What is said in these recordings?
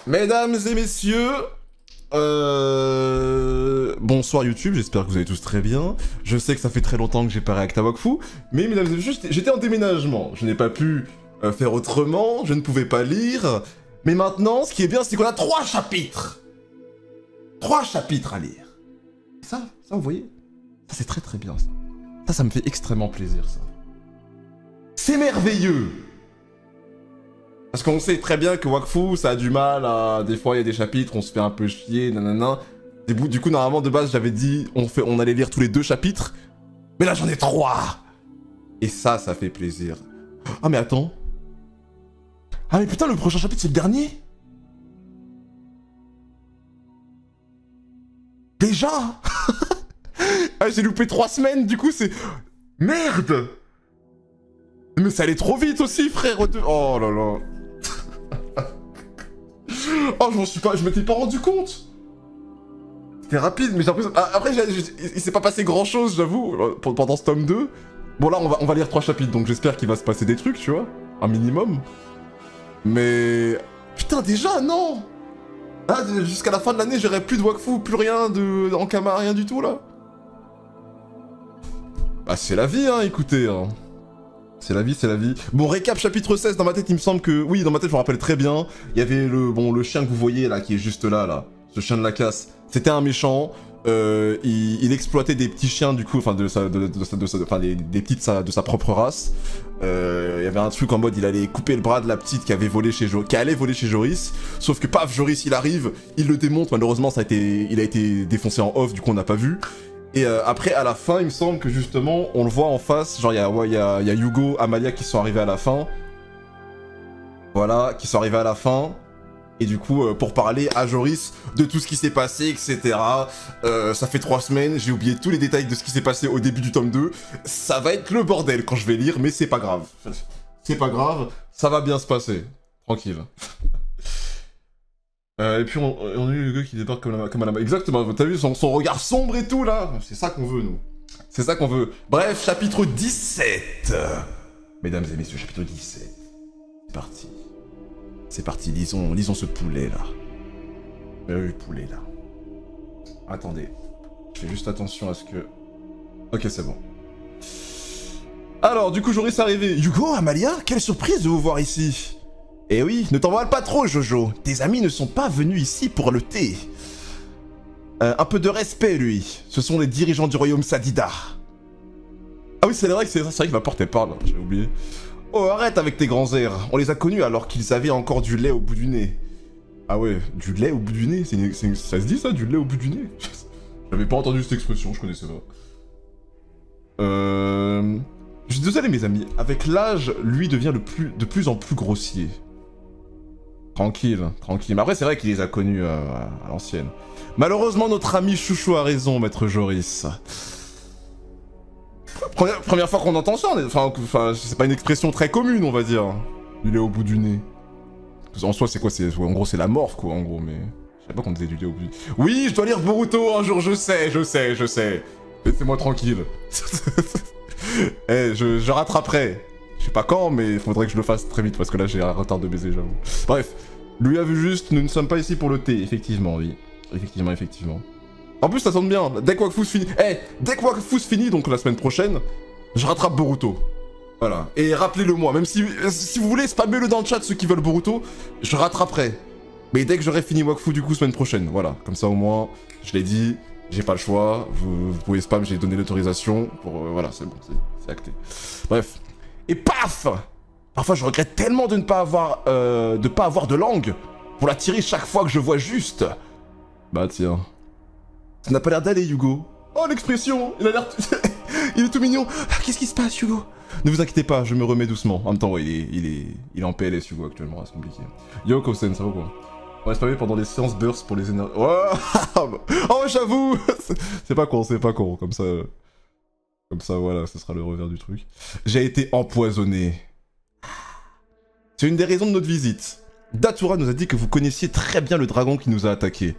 Mesdames et messieurs, bonsoir YouTube, j'espère que vous allez tous très bien. Je sais que ça fait très longtemps que j'ai pas réacté à Wakfu, mais mesdames et messieurs, j'étais en déménagement. Je n'ai pas pu faire autrement, je ne pouvais pas lire. Mais maintenant, ce qui est bien, c'est qu'on a 3 chapitres. 3 chapitres à lire. Ça, vous voyez? Ça, c'est très très bien, ça. Ça me fait extrêmement plaisir, ça. C'est merveilleux. Parce qu'on sait très bien que Wakfu, ça a du mal à... Des fois, il y a des chapitres, on se fait un peu chier, nanana. Du coup, normalement, de base, j'avais dit on allait lire tous les 2 chapitres. Mais là, j'en ai 3. Et ça fait plaisir. Ah, mais attends. Ah, mais putain, le prochain chapitre, c'est le dernier? Déjà? Ah, j'ai loupé 3 semaines, du coup, c'est... Merde! Mais ça allait trop vite aussi, frère! Oh là là! Oh, je m'étais pas rendu compte! C'était rapide, mais j'ai l'impression... Après, il s'est pas passé grand-chose, j'avoue, pendant ce tome 2. Bon, là, on va lire 3 chapitres, donc j'espère qu'il va se passer des trucs, tu vois? Un minimum. Mais... Putain, déjà, non! Ah, jusqu'à la fin de l'année, j'aurai plus de Wakfu, plus rien de... Ankama, rien du tout, là. Bah, c'est la vie, hein, écoutez, hein. C'est la vie, c'est la vie. Bon, récap chapitre 16, dans ma tête, il me semble que... Oui, dans ma tête, je me rappelle très bien. Il y avait le chien que vous voyez, là, qui est juste là. Ce chien de la casse. C'était un méchant. Il exploitait des petits chiens, du coup, enfin, de sa propre race. Il y avait un truc en mode, il allait couper le bras de la petite qui allait voler chez Joris. Sauf que, paf, Joris, il arrive, il le démonte. Malheureusement, il a été défoncé en off, du coup, on n'a pas vu. Et après, à la fin, il me semble que justement, on le voit en face, genre il y a Yugo, Amalia qui sont arrivés à la fin. Voilà, qui sont arrivés à la fin. Et du coup, pour parler à Joris de tout ce qui s'est passé, etc. Ça fait 3 semaines, j'ai oublié tous les détails de ce qui s'est passé au début du tome 2. Ça va être le bordel quand je vais lire, mais c'est pas grave. C'est pas grave, ça va bien se passer. Tranquille. Et puis on a eu le gars qui débarque comme à la main. Exactement, t'as vu son regard sombre et tout là? C'est ça qu'on veut, nous. C'est ça qu'on veut. Bref, chapitre 17. Mesdames et messieurs, chapitre 17. C'est parti. C'est parti, lisons ce poulet là. Le poulet là. Attendez. Je fais juste attention à ce que... Ok, c'est bon. Alors, du coup, Joris est arrivé. Yugo, Amalia, quelle surprise de vous voir ici. Eh oui, ne t'envole pas trop, Jojo. Tes amis ne sont pas venus ici pour le thé. Un peu de respect, lui. Ce sont les dirigeants du royaume Sadida. Ah oui, c'est vrai que ma porte, elle parle. J'ai oublié. Oh, arrête avec tes grands airs. On les a connus alors qu'ils avaient encore du lait au bout du nez. Ah ouais, du lait au bout du nez? Ça se dit, ça, du lait au bout du nez? J'avais pas entendu cette expression, je connaissais pas. Je suis désolé, mes amis. Avec l'âge, lui devient de plus en plus grossier. Tranquille, tranquille. Mais après, c'est vrai qu'il les a connus à l'ancienne. Malheureusement, notre ami Chouchou a raison, maître Joris. Première fois qu'on entend ça, enfin, c'est pas une expression très commune, on va dire. Du lait au bout du nez. En soi, c'est quoi? En gros, c'est la morphe, quoi, en gros, mais... Je savais pas qu'on disait du lait au bout du nez. Oui, je dois lire Boruto un jour, je sais. Laissez-moi tranquille. Eh, je rattraperai. Je sais pas quand, mais il faudrait que je le fasse très vite, parce que là, j'ai un retard de baiser, j'avoue. Bref, lui a vu juste, nous ne sommes pas ici pour le thé, effectivement, oui. Effectivement. En plus, ça sonne bien, dès que Wakfu se finit... dès que Wakfu se finit, donc la semaine prochaine, je rattrape Boruto. Voilà, et rappelez-le moi, même si vous voulez, spammez-le dans le chat, ceux qui veulent Boruto, je rattraperai. Mais dès que j'aurai fini Wakfu, du coup, semaine prochaine, voilà. Comme ça, au moins, je l'ai dit, j'ai pas le choix, vous pouvez spam, j'ai donné l'autorisation, pour... voilà, c'est bon, c'est acté. Bref. Et paf! Parfois, je regrette tellement de ne pas avoir de langue pour la tirer chaque fois que je vois juste. Bah tiens. Ça n'a pas l'air d'aller, Yugo. Oh, l'expression! Il a l'air... il est tout mignon. Qu'est-ce qui se passe, Yugo? Ne vous inquiétez pas, je me remets doucement. En même temps, ouais, il est en PLS, Yugo, actuellement, c'est compliqué. Yo, Kosen, ça va quoi? On va spammer pendant les séances burst pour les énergies. Oh, j'avoue! C'est pas con, comme ça, voilà, ce sera le revers du truc. J'ai été empoisonné. C'est une des raisons de notre visite. Datura nous a dit que vous connaissiez très bien le dragon qui nous a attaqués.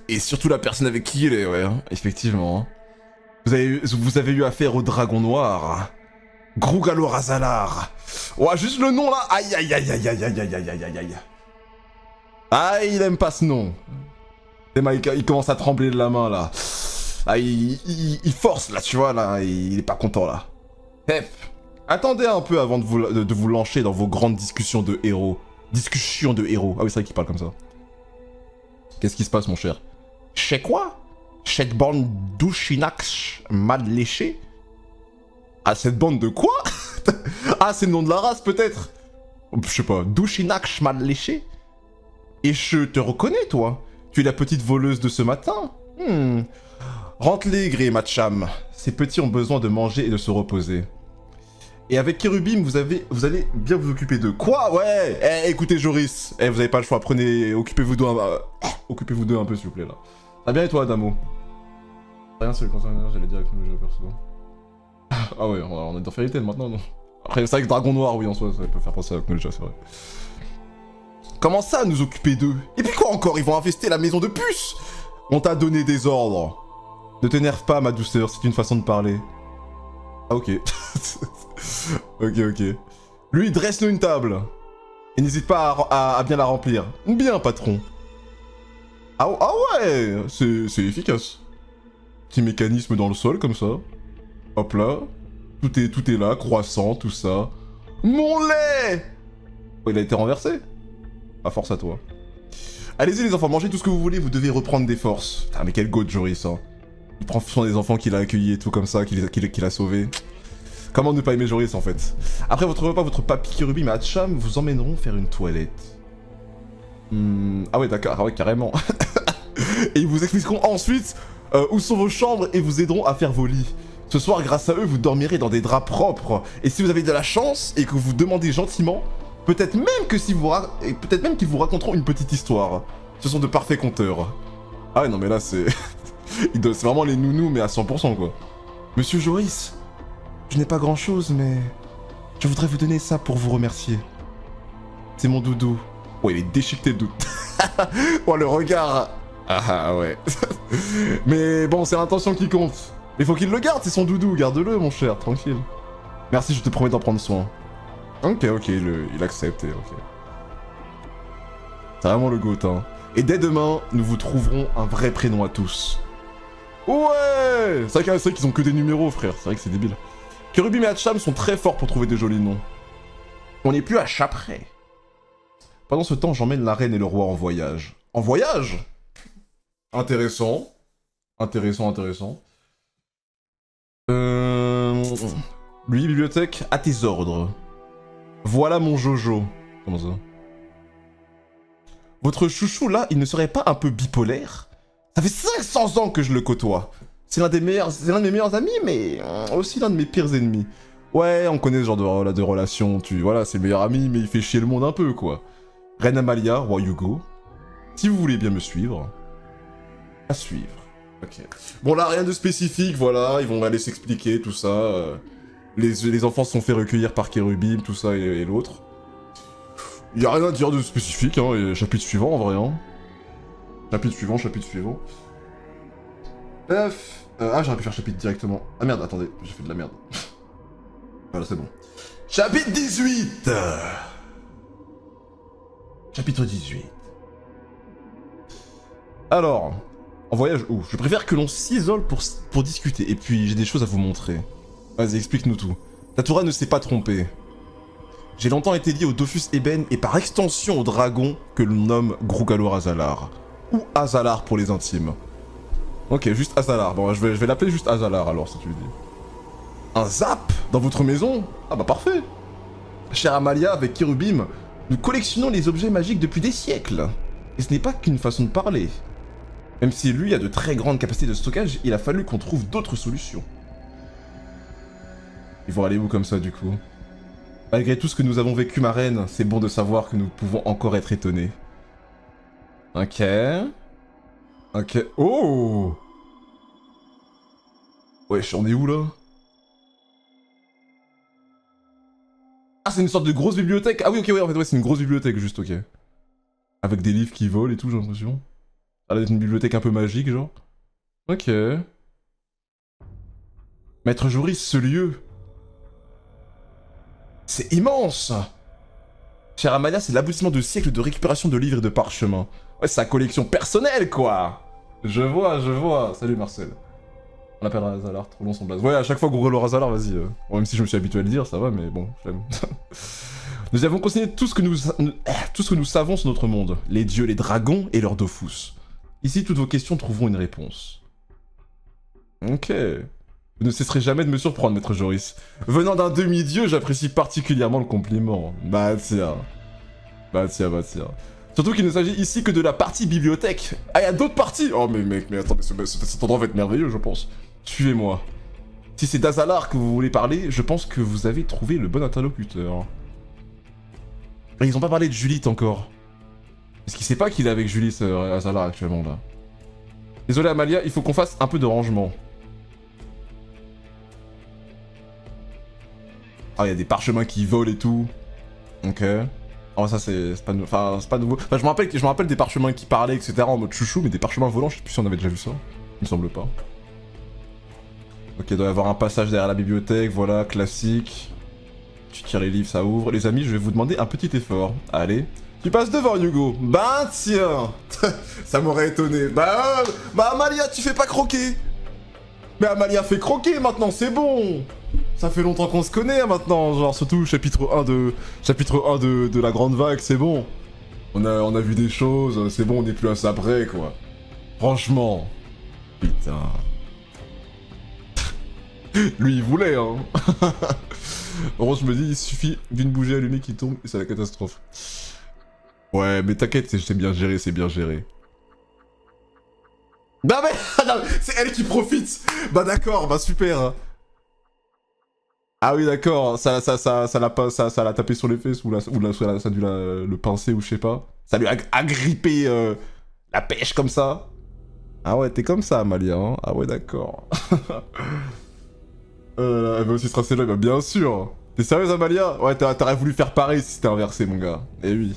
Et surtout la personne avec qui il est, ouais, hein, effectivement. Vous avez eu affaire au dragon noir. Grugalo Razalar. Ouais, juste le nom là. Aïe. Ah, il aime pas ce nom. Il commence à trembler de la main, là. Ah, il force, là, tu vois, là. Il est pas content, là. Hep. Attendez un peu avant de vous lancer dans vos grandes discussions de héros. Discussions de héros. Ah oui, c'est vrai qu'il parle comme ça. Qu'est-ce qui se passe, mon cher? Chez quoi? Cette bande d'Ushinax mal léché? Ah, cette bande de quoi? Ah, c'est le nom de la race, peut-être? Je sais pas. D'Ushinax mal léché? Et je te reconnais, toi. Tu es la petite voleuse de ce matin. Rentre-les, Grey, ma cham. Ces petits ont besoin de manger et de se reposer. Et avec Kérubim, vous allez bien vous occuper d'eux. Quoi? Ouais. Eh, écoutez, Joris. Eh, vous avez pas le choix. Prenez... Occupez-vous d'eux un peu, s'il vous plaît, là. Ah bien, et toi, Adamo? Rien, c'est le concernant, j'allais dire avec le jeu, perso. Ah ouais, on est dans Fairy Tail maintenant, non? Après, c'est vrai que Dragon Noir, oui, en soi, ça peut faire penser à Knowledge, c'est vrai. Comment ça, nous occuper d'eux? Et puis quoi encore? Ils vont infester la maison de puce! On t'a donné des ordres. Ne t'énerve pas, ma douceur, c'est une façon de parler. Ah, ok. Ok. Lui, dresse-nous une table. Et n'hésite pas à bien la remplir. Bien, patron. Ah ouais, c'est efficace. Petit mécanisme dans le sol, comme ça. Hop là. Tout est là, croissant, tout ça. Mon lait! Oh, il a été renversé. À force à toi. Allez-y les enfants, mangez tout ce que vous voulez, vous devez reprendre des forces. Ah mais quel go de Joris, hein. Il prend soin des enfants qu'il a accueillis et tout comme ça, qu'il a sauvés. Comment ne pas aimer Joris en fait? Après votre repas, votre papy Kérubim et Hatcham vous emmèneront faire une toilette. Ah ouais d'accord, ah ouais carrément. Et ils vous expliqueront ensuite où sont vos chambres et vous aideront à faire vos lits. Ce soir, grâce à eux, vous dormirez dans des draps propres. Et si vous avez de la chance et que vous demandez gentiment, peut-être même qu'ils vous raconteront une petite histoire. Ce sont de parfaits conteurs. Ah ouais, non mais là c'est... c'est vraiment les nounous mais à 100% quoi. Monsieur Joris, je n'ai pas grand chose mais... je voudrais vous donner ça pour vous remercier. C'est mon doudou. Oh il est déchiqueté le doudou. Oh le regard. Ah ouais. Mais bon c'est l'intention qui compte. Mais faut qu'il le garde, c'est son doudou, garde-le mon cher, tranquille. Merci, je te promets d'en prendre soin. Ok, il accepte, ok. C'est vraiment le goût, hein. Et dès demain, nous vous trouverons un vrai prénom à tous. Ouais! C'est vrai qu'ils ont que des numéros, frère, c'est vrai que c'est débile. Kérubim et Hatcham sont très forts pour trouver des jolis noms. On n'est plus à Chapré. Pendant ce temps, j'emmène la reine et le roi en voyage. En voyage? Intéressant. Intéressant. Lui, bibliothèque, à tes ordres. Voilà mon Jojo. Comment ça? Votre chouchou là, il ne serait pas un peu bipolaire? Ça fait 500 ans que je le côtoie. C'est l'un de mes meilleurs amis, mais aussi l'un de mes pires ennemis. Ouais, on connaît ce genre de relation, voilà, c'est le meilleur ami, mais il fait chier le monde un peu, quoi. Reine Amalia, roi Hugo. Si vous voulez bien me suivre. À suivre. Ok. Bon là, rien de spécifique, voilà, ils vont aller s'expliquer, tout ça. Les enfants se sont fait recueillir par Kérubim, tout ça et l'autre. Il y a rien à dire de spécifique, hein, et chapitre suivant en vrai, hein. Chapitre suivant. Bref. Ah, j'aurais pu faire chapitre directement. Ah merde, attendez, j'ai fait de la merde. Voilà, c'est bon. Chapitre 18. Chapitre 18. Alors, en voyage où? Je préfère que l'on s'isole pour discuter, et puis j'ai des choses à vous montrer. Vas-y, explique-nous tout. Tatura ne s'est pas trompé. J'ai longtemps été lié au Dofus Eben et par extension au dragon que l'on nomme Grugalor Azalar. Ou Azalar pour les intimes. Ok, juste Azalar. Bon, je vais l'appeler juste Azalar alors, si tu le dis. Un zap dans votre maison? Ah bah parfait. Chère Amalia, avec Kérubim, nous collectionnons les objets magiques depuis des siècles. Et ce n'est pas qu'une façon de parler. Même si lui a de très grandes capacités de stockage, il a fallu qu'on trouve d'autres solutions. Ils vont aller où comme ça du coup? Malgré tout ce que nous avons vécu, ma reine, c'est bon de savoir que nous pouvons encore être étonnés. Ok. Ok. Oh! Wesh, on est où là? Ah, c'est une sorte de grosse bibliothèque. Ah oui, ok, ouais, en fait, ouais, c'est une grosse bibliothèque, juste, ok. Avec des livres qui volent et tout, j'ai l'impression. Ça doit être une bibliothèque un peu magique, genre. Ok. Maître Joris, ce lieu... c'est immense! Cher Amalia, c'est l'aboutissement de siècles de récupération de livres et de parchemins. Ouais, c'est sa collection personnelle, quoi. Je vois. Salut Marcel. On appellera Azalar, trop long son blaze. Ouais, à chaque fois qu'on roule Azalar, vas-y. Bon, même si je me suis habitué à le dire, ça va, mais bon, j'aime. Nous avons consigné tout ce que nous savons sur notre monde. Les dieux, les dragons et leurs Dofus. Ici, toutes vos questions trouveront une réponse. Ok. Vous ne cesserez jamais de me surprendre, maître Joris. Venant d'un demi-dieu, j'apprécie particulièrement le compliment. Bah tiens. Surtout qu'il ne s'agit ici que de la partie bibliothèque. Ah, il y a d'autres parties. Oh mais mec, mais attendez, cet endroit va être merveilleux, je pense. Suivez-moi. Si c'est d'Azalar que vous voulez parler, je pense que vous avez trouvé le bon interlocuteur. Et ils ont pas parlé de Julite encore. Est-ce qu'il sait pas qu'il est avec Julite, Azalar, actuellement, là? Désolé Amalia, il faut qu'on fasse un peu de rangement. Ah, il y a des parchemins qui volent et tout. Ok. Oh, ça c'est pas, c'est pas nouveau. Enfin, je me rappelle des parchemins qui parlaient, etc. en mode chouchou, mais des parchemins volants, je sais plus si on avait déjà vu ça. Il me semble pas. Ok, il doit y avoir un passage derrière la bibliothèque, voilà, classique. Tu tires les livres, ça ouvre. Les amis, je vais vous demander un petit effort. Allez. Tu passes devant, Hugo. Bah tiens. Ça m'aurait étonné. Bah Amalia, tu fais pas croquer. Mais Amalia fait croquer maintenant, c'est bon. Ça fait longtemps qu'on se connaît maintenant, genre surtout chapitre 1 de la grande vague, c'est bon. On a vu des choses, c'est bon, on n'est plus à ça près, quoi. Franchement. Putain. Lui, il voulait, hein. Heureusement, je me dis, il suffit d'une bougie allumée qui tombe et c'est la catastrophe. Ouais, mais t'inquiète, c'est bien géré, c'est bien géré. Non mais, c'est elle qui profite. Bah d'accord, bah super. Ah oui d'accord, ça l'a tapé sur les fesses ou ça a dû le pincer ou je sais pas. Ça lui a agrippé la pêche comme ça. Ah ouais, t'es comme ça Amalia, hein. Ah ouais d'accord. Elle va aussi se rasser là, bah bien sûr. T'es sérieuse Amalia? Ouais, t'aurais voulu faire pareil si c'était inversé mon gars. Eh oui.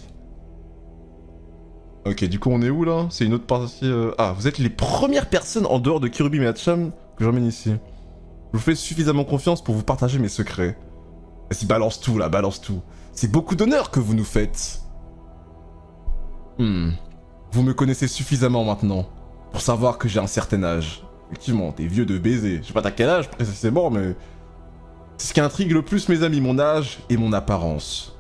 Ok, du coup on est où là? C'est une autre partie... Ah, vous êtes les premières personnes en dehors de Kirubim et Hatcham que j'emmène ici. Je vous fais suffisamment confiance pour vous partager mes secrets. Vas-y, balance tout là, balance tout. C'est beaucoup d'honneur que vous nous faites. Vous me connaissez suffisamment maintenant pour savoir que j'ai un certain âge. Effectivement, t'es vieux de baiser. Je sais pas t'as quel âge précisément, mais... C'est ce qui intrigue le plus mes amis, mon âge et mon apparence.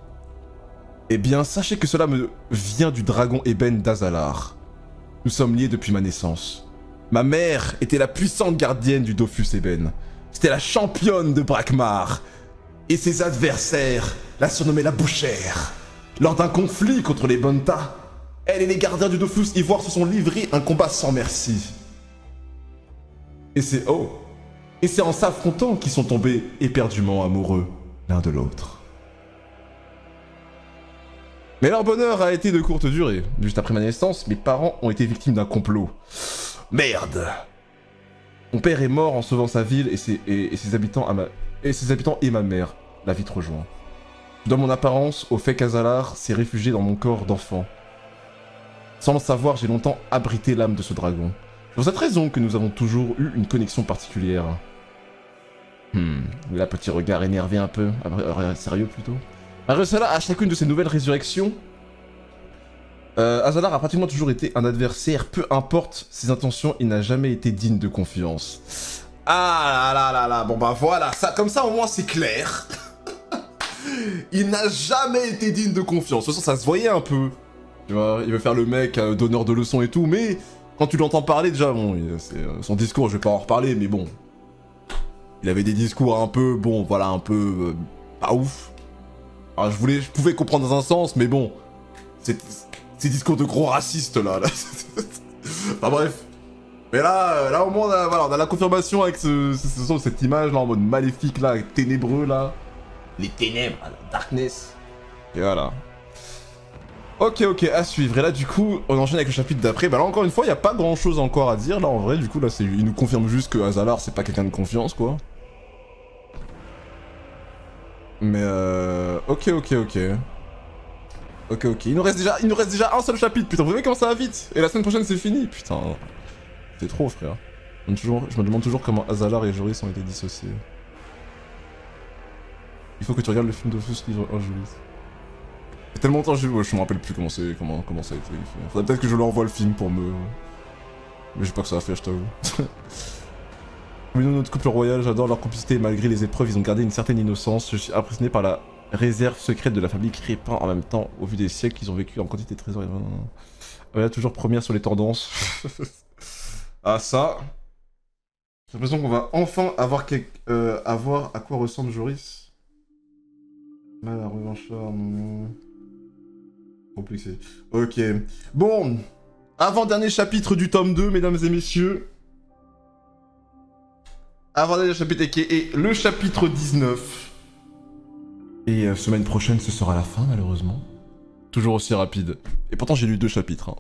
Eh bien, sachez que cela me vient du dragon ébène d'Azalar. Nous sommes liés depuis ma naissance. Ma mère était la puissante gardienne du Dofus ébène. C'était la championne de Brakmar. Et ses adversaires la surnommaient la bouchère. Lors d'un conflit contre les Bonta, elle et les gardiens du Dofus Ivoire se sont livrés un combat sans merci. Et c'est en s'affrontant qu'ils sont tombés éperdument amoureux l'un de l'autre. Mais leur bonheur a été de courte durée. Juste après ma naissance, mes parents ont été victimes d'un complot. Merde! Mon père est mort en sauvant sa ville et ses habitants et ma mère la vite rejoint. Dans mon apparence, au fait qu'Azalar s'est réfugié dans mon corps d'enfant. Sans le savoir, j'ai longtemps abrité l'âme de ce dragon. C'est pour cette raison que nous avons toujours eu une connexion particulière. Là, petit regard énervé un peu, sérieux plutôt. Malgré cela, à chacune de ces nouvelles résurrections, Azalar a pratiquement toujours été un adversaire, peu importe ses intentions, il n'a jamais été digne de confiance. Ah là là là là, bon bah voilà, ça, comme ça au moins c'est clair. Il n'a jamais été digne de confiance, de toute façon ça se voyait un peu. Tu vois, il veut faire le mec donneur de leçons et tout, mais quand tu l'entends parler déjà, bon, son discours, je vais pas en reparler, mais bon. Il avait des discours un peu, bon, voilà, un peu pas ouf. Alors je pouvais comprendre dans un sens, mais bon, ces discours de gros racistes là. Enfin bref. Mais là au moins on a la confirmation avec cette image là en mode maléfique là, ténébreux là. Les ténèbres, la darkness. Et voilà. Ok, à suivre. Et là du coup, on enchaîne avec le chapitre d'après. Bah là encore une fois, il n'y a pas grand chose encore à dire là en vrai. Du coup là, il nous confirme juste que Azalar c'est pas quelqu'un de confiance quoi. Mais ok. Il nous reste déjà un seul chapitre, putain, vous voyez comment ça va vite. Et la semaine prochaine c'est fini, putain. C'est trop frère. Je me demande toujours comment Azalar et Joris ont été dissociés. Il faut que tu regardes le film Dofus livre 1 Joris. Il y a tellement longtemps que je me rappelle plus comment ça a été. Faudrait peut-être que je leur envoie le film pour me... Mais j'ai pas que ça a fait, je t'avoue. Mais nous, notre couple royal, j'adore leur complicité et malgré les épreuves, ils ont gardé une certaine innocence. Je suis impressionné par la réserve secrète de la famille Crépin en même temps, au vu des siècles qu'ils ont vécu en quantité de trésors. Voilà, toujours première sur les tendances. Ah ça... J'ai l'impression qu'on va enfin avoir, avoir à quoi ressemble Joris. Mal à revanchard, non... Complexé. Ok. Bon. Avant-dernier chapitre du tome 2, mesdames et messieurs. Avant-dernier chapitre qui est le chapitre 19. Et semaine prochaine, ce sera la fin, malheureusement. Toujours aussi rapide. Et pourtant, j'ai lu 2 chapitres. Hein.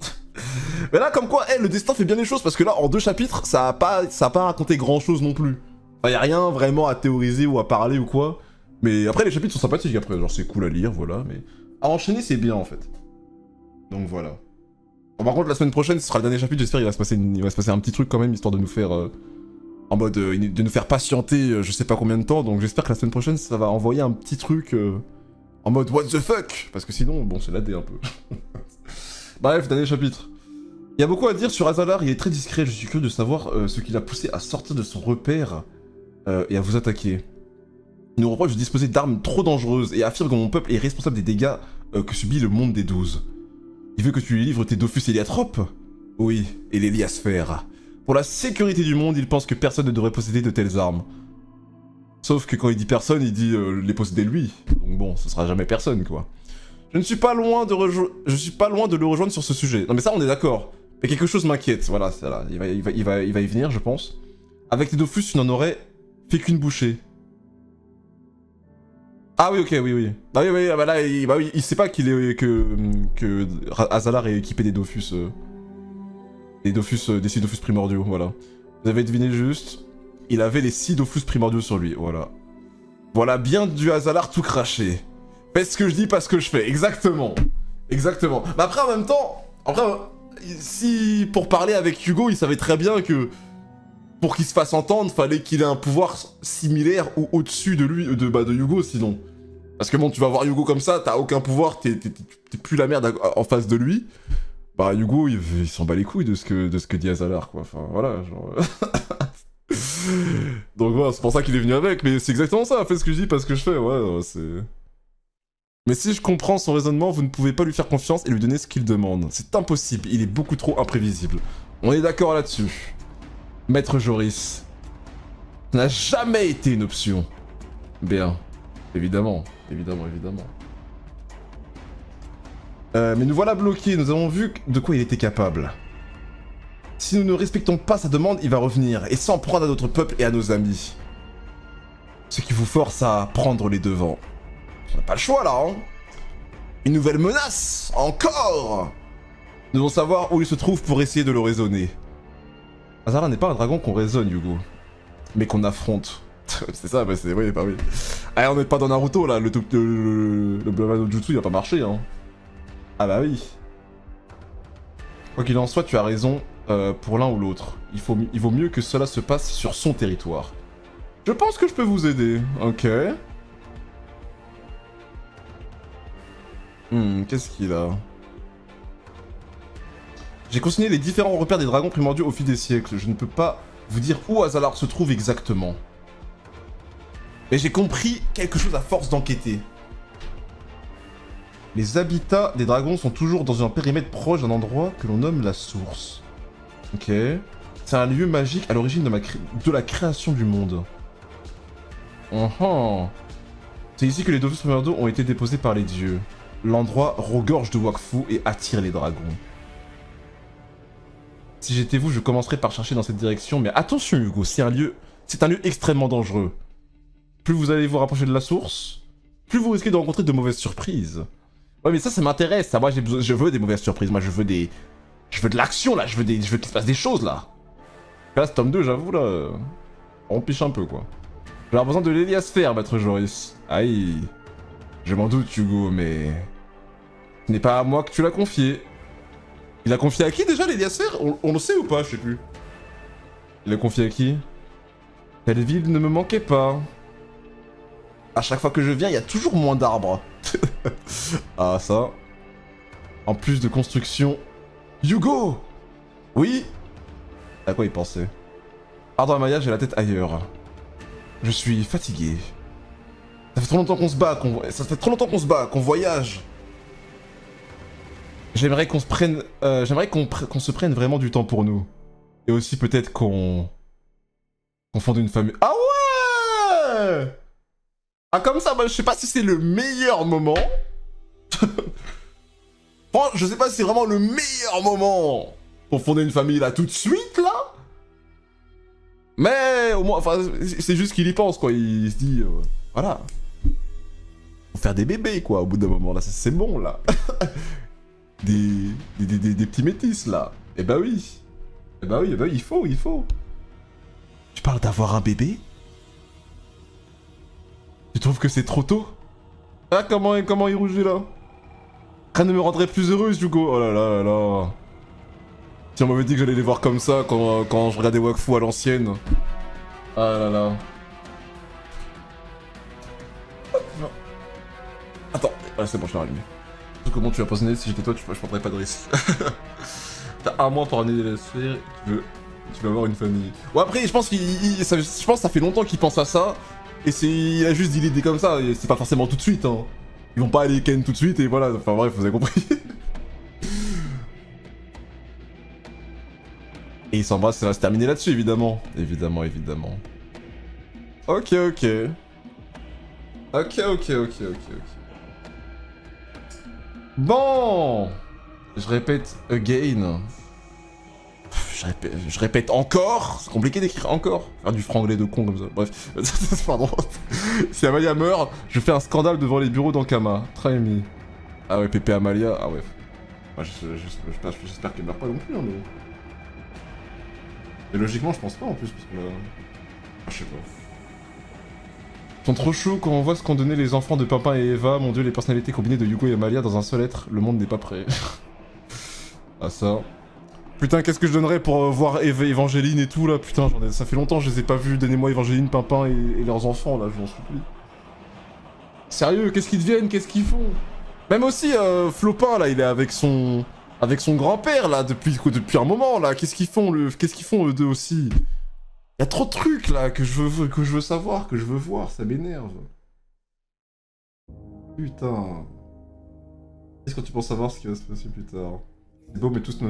Mais là, comme quoi, le destin fait bien les choses, parce que là, en 2 chapitres, ça a pas raconté grand-chose non plus. Enfin, y a rien vraiment à théoriser ou à parler ou quoi. Mais après, les chapitres sont sympathiques, après. Genre, c'est cool à lire, voilà. Mais à enchaîner, c'est bien, en fait. Donc voilà. Bon, par contre, la semaine prochaine, ce sera le dernier chapitre, j'espère qu'il va se passer un petit truc quand même, histoire de nous faire... en mode, de nous faire patienter je sais pas combien de temps, donc j'espère que la semaine prochaine, ça va envoyer un petit truc en mode what the fuck. Parce que sinon, bon, c'est ladé un peu. Bref, dernier chapitre. Il y a beaucoup à dire sur Azalar, il est très discret, je suis curieux de savoir ce qui l'a poussé à sortir de son repère et à vous attaquer. Il nous reproche de disposer d'armes trop dangereuses et affirme que mon peuple est responsable des dégâts que subit le monde des 12. Il veut que tu lui livres tes Dofus Héliatropes? Oui, et l'Héliasphère. Pour la sécurité du monde, il pense que personne ne devrait posséder de telles armes. Sauf que quand il dit personne, il dit les posséder lui. Donc bon, ce sera jamais personne, quoi. Je suis pas loin de le rejoindre sur ce sujet. Non mais ça, on est d'accord. Mais quelque chose m'inquiète, voilà, là. Il va y venir, je pense. Avec tes Dofus, tu n'en aurais fait qu'une bouchée. Ah oui, ok, oui. Bah oui, bah là, il sait pas qu'il est que Azalar est équipé des Dofus, des 6 Dofus primordiaux, voilà. Vous avez deviné juste, il avait les 6 Dofus primordiaux sur lui, voilà. Voilà, bien du Azalar tout craché. Fais ce que je dis, pas ce que je fais, exactement. Exactement. Mais après, en même temps, si pour parler avec Hugo, il savait très bien que pour qu'il se fasse entendre, fallait qu'il ait un pouvoir similaire ou au-dessus de lui, de Hugo, sinon. Parce que bon, tu vas voir Hugo comme ça, t'as aucun pouvoir, t'es plus la merde en face de lui. Bah Hugo, il s'en bat les couilles de ce que dit Azalar, quoi. Enfin, voilà, genre... Donc voilà, c'est pour ça qu'il est venu avec, mais c'est exactement ça, fais ce que je dis, pas ce que je fais, ouais, c'est... Mais si je comprends son raisonnement, vous ne pouvez pas lui faire confiance et lui donner ce qu'il demande. C'est impossible, il est beaucoup trop imprévisible. On est d'accord là-dessus. Maître Joris, ça n'a jamais été une option. Bien, évidemment. Mais nous voilà bloqués, nous avons vu de quoi il était capable. Si nous ne respectons pas sa demande, il va revenir, et s'en prendre à notre peuple et à nos amis. Ce qui vous force à prendre les devants. On n'a pas le choix là, hein. Une nouvelle menace, encore. Nous devons savoir où il se trouve pour essayer de le raisonner. Azalar n'est pas un dragon qu'on raisonne, Hugo, mais qu'on affronte. C'est ça, bah c'est... Oui, bah oui. Ah, on n'est pas dans Naruto, là, le Blamano Jutsu, il va pas marcher, hein. Ah bah oui. Quoi qu'il en soit, tu as raison, pour l'un ou l'autre. Il vaut mieux que cela se passe sur son territoire. Je pense que je peux vous aider, ok. Qu'est-ce qu'il a? J'ai consigné les différents repères des dragons primordiaux au fil des siècles. Je ne peux pas vous dire où Azalar se trouve exactement. Mais j'ai compris quelque chose à force d'enquêter. Les habitats des dragons sont toujours dans un périmètre proche d'un endroit que l'on nomme la source. Ok. C'est un lieu magique à l'origine de la création du monde. C'est ici que les Dofus primordiaux ont été déposés par les dieux. L'endroit regorge de Wakfu et attire les dragons. Si j'étais vous, je commencerais par chercher dans cette direction, mais attention Hugo, c'est un lieu extrêmement dangereux. Plus vous allez vous rapprocher de la source, plus vous risquez de rencontrer de mauvaises surprises. Ouais mais ça m'intéresse, ça, moi je veux des mauvaises surprises, moi je veux de l'action là, je veux qu'il se passe des choses là. Là ce tome 2 j'avoue là, on piche un peu quoi. Je vais avoir besoin de l'Héliasphère, maître Joris. Aïe, je m'en doute Hugo, mais... Ce n'est pas à moi que tu l'as confié. Il a confié à qui déjà l'Héliasphère? On le sait ou pas? Je sais plus. Il a confié à qui? Telle ville ne me manquait pas. À chaque fois que je viens, il y a toujours moins d'arbres. Ah, ça. En plus de construction... Hugo! Oui? À quoi il pensait? Pardon Amaya, j'ai la tête ailleurs. Je suis fatigué. Ça fait trop longtemps qu'on se bat, qu'on voyage. J'aimerais qu'on se prenne... J'aimerais qu'on se prenne vraiment du temps pour nous. Et aussi peut-être qu'on fonde une famille. Ah ouais! Ah comme ça, bah, je sais pas si c'est le meilleur moment. Bon, je sais pas si c'est vraiment le meilleur moment pour fonder une famille là tout de suite là. Mais au moins, enfin, c'est juste qu'il y pense quoi. Il se dit, voilà. Faut faire des bébés quoi au bout d'un moment là, c'est bon là. des petits métis là. Eh bah oui. Eh bah oui, il faut. Tu parles d'avoir un bébé? Tu trouves que c'est trop tôt? Ah, comment il rougit là? Rien ne me rendrait plus heureuse, Hugo. Oh là là là là. Si on m'avait dit que j'allais les voir comme ça quand je regardais Wakfu à l'ancienne. Ah là là. Attends, ouais, c'est bon, je l'ai rallumé. Comment tu vas poser si j'étais toi, je prendrais pas de risque. T'as un mois pour amener les sphères, tu vas avoir une famille. Ouais, après, je pense que ça fait longtemps qu'il pense à ça. Et il a juste dit l'idée comme ça, c'est pas forcément tout de suite, hein. Ils vont pas aller ken tout de suite et voilà, enfin bref, vous avez compris. Et ils s'embrassent, ça va se terminer là-dessus, évidemment. Évidemment. Ok. Bon, je répète again. Je répète encore. C'est compliqué d'écrire encore. Faire du franglais de con comme ça. Bref. Pardon. Si Amalia meurt, je fais un scandale devant les bureaux d'Ankama. Try me. Ah ouais, Pépé Amalia. Ah ouais. Moi, j'espère qu'elle meurt pas non plus, hein, mais... Et logiquement, je pense pas en plus, parce que là... Ah, je sais pas. Ils sont trop chauds quand on voit ce qu'ont donné les enfants de Pimpin et Eva. Mon dieu, les personnalités combinées de Hugo et Amalia dans un seul être. Le monde n'est pas prêt. Ah ça... Putain, qu'est-ce que je donnerais pour voir Evangeline et tout là, putain, ça fait longtemps que je les ai pas vus, donnez-moi Evangeline, Pimpin et leurs enfants là, je vous en supplie. Sérieux, qu'est-ce qu'ils deviennent, qu'est-ce qu'ils font? Même aussi, Flopin là, il est avec son grand-père là, depuis un moment là, qu'est-ce qu'ils font eux deux aussi? Y'a trop de trucs là que je veux savoir, que je veux voir, ça m'énerve. Putain. Qu'est-ce que tu penses savoir ce qui va se passer plus tard? C'est beau, mais tout ça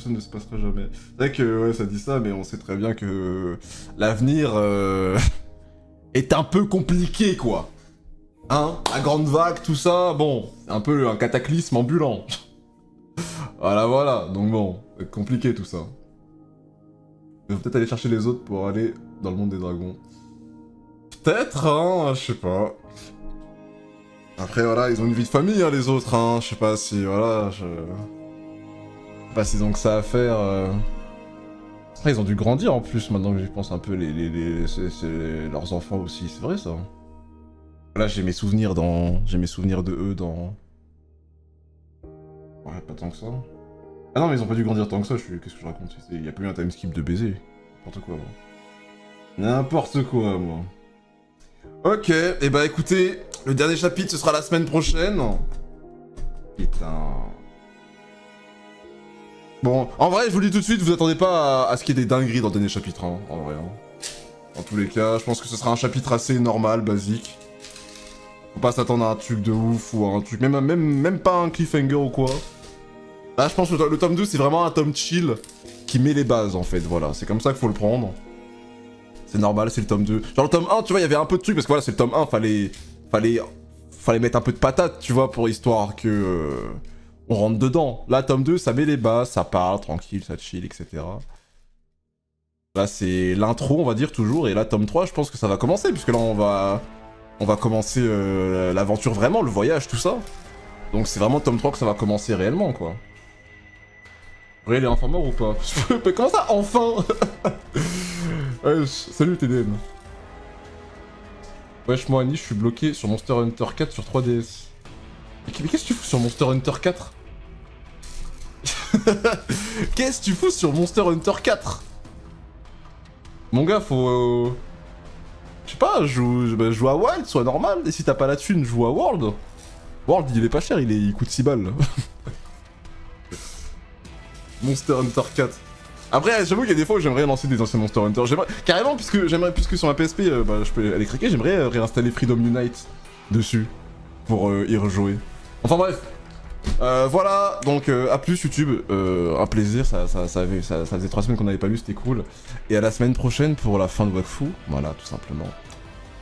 ne se passera jamais. C'est vrai que ouais, ça dit ça, mais on sait très bien que l'avenir est un peu compliqué, quoi. Hein? La grande vague, tout ça, bon, c'est un peu un cataclysme ambulant. Voilà. Donc bon, c'est compliqué tout ça. Il faut peut-être aller chercher les autres pour aller dans le monde des dragons. Peut-être, hein, je sais pas. Après, voilà, ils ont une vie de famille, hein, les autres, hein. Je sais pas si, voilà, pas s'ils ont que ça à faire. Après, ils ont dû grandir en plus, maintenant que j'y pense un peu, leurs enfants aussi, c'est vrai ça. Là, j'ai mes souvenirs de eux dans... Ouais, pas tant que ça. Ah non, mais ils ont pas dû grandir tant que ça, qu'est-ce que je raconte? Il y a plus eu un time skip de baiser. N'importe quoi, moi. N'importe quoi, moi. Ok, et bah écoutez, le dernier chapitre, ce sera la semaine prochaine. Putain... Bon, en vrai, je vous le dis tout de suite, vous attendez pas à ce qu'il y ait des dingueries dans le dernier chapitre, hein, en vrai. Hein. Dans tous les cas, je pense que ce sera un chapitre assez normal, basique. Faut pas s'attendre à un truc de ouf ou à un truc... Même pas un cliffhanger ou quoi. Là, je pense que le tome 2, c'est vraiment un tome chill qui met les bases, en fait, voilà. C'est comme ça qu'il faut le prendre. C'est normal, c'est le tome 2. Genre, le tome 1, tu vois, il y avait un peu de trucs, parce que voilà, c'est le tome 1, fallait mettre un peu de patate, tu vois, pour histoire que... on rentre dedans. Là, tome 2, ça met les bases, ça parle, tranquille, ça chill, etc. Là, c'est l'intro, on va dire, toujours. Et là, tome 3, je pense que ça va commencer, puisque là, on va commencer l'aventure vraiment, le voyage, tout ça. Donc c'est vraiment tome 3 que ça va commencer réellement, quoi. Réel est enfin mort ou pas? Mais comment ça, enfin? Ouais, salut TDM. Wesh, moi, Annie, je suis bloqué sur Monster Hunter 4 sur 3DS. Mais qu'est-ce que tu fous sur Monster Hunter 4? Qu'est-ce que tu fous sur Monster Hunter 4? Mon gars, faut... Je sais pas, joue à Wild, soit normal. Et si t'as pas la thune, joue à World. World, il est pas cher, il coûte 6 balles. Monster Hunter 4. Après, j'avoue qu'il y a des fois où j'aimerais lancer des anciens Monster Hunter. Carrément, puisque sur ma PSP, je peux aller craquer, j'aimerais réinstaller Freedom Unite dessus pour y rejouer. Enfin bref. Voilà, donc à plus YouTube, un plaisir, ça faisait 3 semaines qu'on n'avait pas lu, c'était cool. Et à la semaine prochaine pour la fin de Wakfu, voilà, tout simplement.